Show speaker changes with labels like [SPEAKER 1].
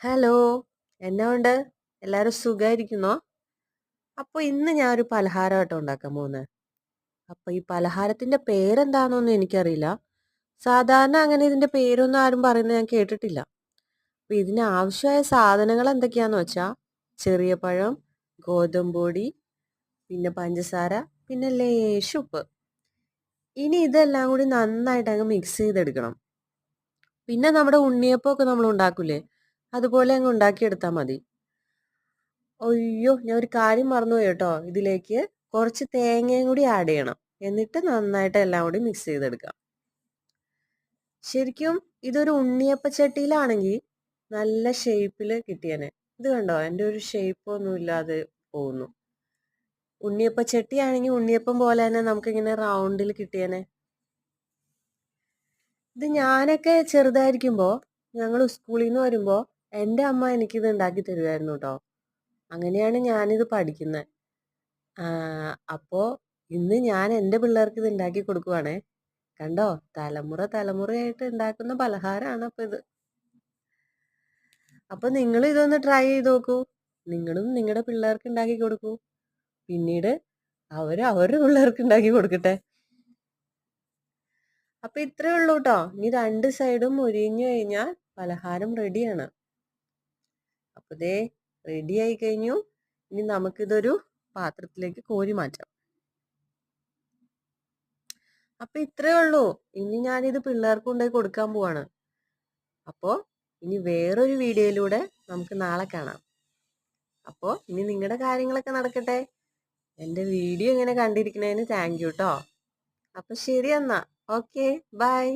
[SPEAKER 1] Hello. എന്നാ ഉണ്ട്? എല്ലാരും സുഖായിരിക്കുന്നോ? അപ്പൊ ഇന്ന് ഞാനൊരു പലഹാരമാട്ടോ ഉണ്ടാക്കാൻ പോകുന്നത്. അപ്പൊ ഈ പലഹാരത്തിന്റെ പേരെന്താന്നൊന്നും എനിക്കറിയില്ല. സാധാരണ അങ്ങനെ ഇതിന്റെ പേരൊന്നും ആരും പറയുന്നത് ഞാൻ കേട്ടിട്ടില്ല. അപ്പൊ ഇതിന് ആവശ്യമായ സാധനങ്ങൾ എന്തൊക്കെയാന്ന് വെച്ചാ ചെറിയ പഴം, ഗോതമ്പ് പൊടി, പിന്നെ പഞ്ചസാര, പിന്നെ ലേശം ഉപ്പ്. ഇനി ഇതെല്ലാം കൂടി നന്നായിട്ട് അങ്ങ് മിക്സ് ചെയ്തെടുക്കണം. പിന്നെ നമ്മുടെ ഉണ്ണിയപ്പമൊക്കെ നമ്മൾ ഉണ്ടാക്കൂലേ, അതുപോലെ അങ്ങ് ഉണ്ടാക്കിയെടുത്താൽ മതി. അയ്യോ! ഞാൻ ഒരു കാര്യം മറന്നുപോയി കേട്ടോ. ഇതിലേക്ക് കുറച്ച് തേങ്ങയും കൂടി ആഡ് ചെയ്യണം. എന്നിട്ട് നന്നായിട്ട് എല്ലാം കൂടി മിക്സ് ചെയ്തെടുക്കാം. ശരിക്കും ഇതൊരു ഉണ്ണിയപ്പച്ചട്ടിയിലാണെങ്കിൽ നല്ല ഷേപ്പിൽ കിട്ടിയേനെ. ഇത് കണ്ടോ? എൻ്റെ ഒരു ഷേപ്പ് ഒന്നും ഇല്ലാതെ പോകുന്നു. ഉണ്ണിയപ്പച്ചട്ടിയാണെങ്കിൽ ഉണ്ണിയപ്പം പോലെ തന്നെ നമുക്കിങ്ങനെ റൗണ്ടിൽ കിട്ടിയേനെ. ഇത് ഞാനൊക്കെ ചെറുതായിരിക്കുമ്പോൾ ഞങ്ങൾ സ്കൂളിൽ നിന്ന് വരുമ്പോൾ എൻ്റെ അമ്മ എനിക്കിത് ഉണ്ടാക്കി തരുമായിരുന്നു കേട്ടോ. അങ്ങനെയാണ് ഞാനിത് പഠിക്കുന്നത്. അപ്പോ ഇന്ന് ഞാൻ എൻ്റെ പിള്ളേർക്ക് ഇത് ഉണ്ടാക്കി കൊടുക്കുവാണേ. കണ്ടോ? തലമുറ തലമുറയായിട്ട് ഉണ്ടാക്കുന്ന പലഹാരമാണ് അപ്പൊ ഇത്. അപ്പൊ നിങ്ങൾ ഇതൊന്ന് ട്രൈ ചെയ്ത് നോക്കൂ. നിങ്ങളും നിങ്ങളുടെ പിള്ളേർക്ക് ഉണ്ടാക്കി കൊടുക്കൂ. പിന്നീട് അവരുടെ പിള്ളേർക്ക് ഉണ്ടാക്കി കൊടുക്കട്ടെ. അപ്പൊ ഇത്രേ ഉള്ളൂ കേട്ടോ. ഇനി രണ്ട് സൈഡും മുരിഞ്ഞു കഴിഞ്ഞാൽ പലഹാരം റെഡിയാണ്. അപ്പൊ ദേ റെഡി ആയി കഴിഞ്ഞു. ഇനി നമുക്കിതൊരു പാത്രത്തിലേക്ക് കോരി മാറ്റാം. അപ്പൊ ഇത്രേ ഉള്ളൂ. ഇനി ഞാനിത് പിള്ളേർക്ക് കൊണ്ടുപോയി കൊടുക്കാൻ പോവാണ്. അപ്പോ ഇനി വേറൊരു വീഡിയോയിലൂടെ നമുക്ക് നാളെ കാണാം. അപ്പോ ഇനി നിങ്ങളുടെ കാര്യങ്ങളൊക്കെ നടക്കട്ടെ. എൻ്റെ വീഡിയോ ഇങ്ങനെ കണ്ടിരിക്കുന്നതിന് താങ്ക് യു ട്ടോ. അപ്പൊ ശരി എന്നാ. Okay bye.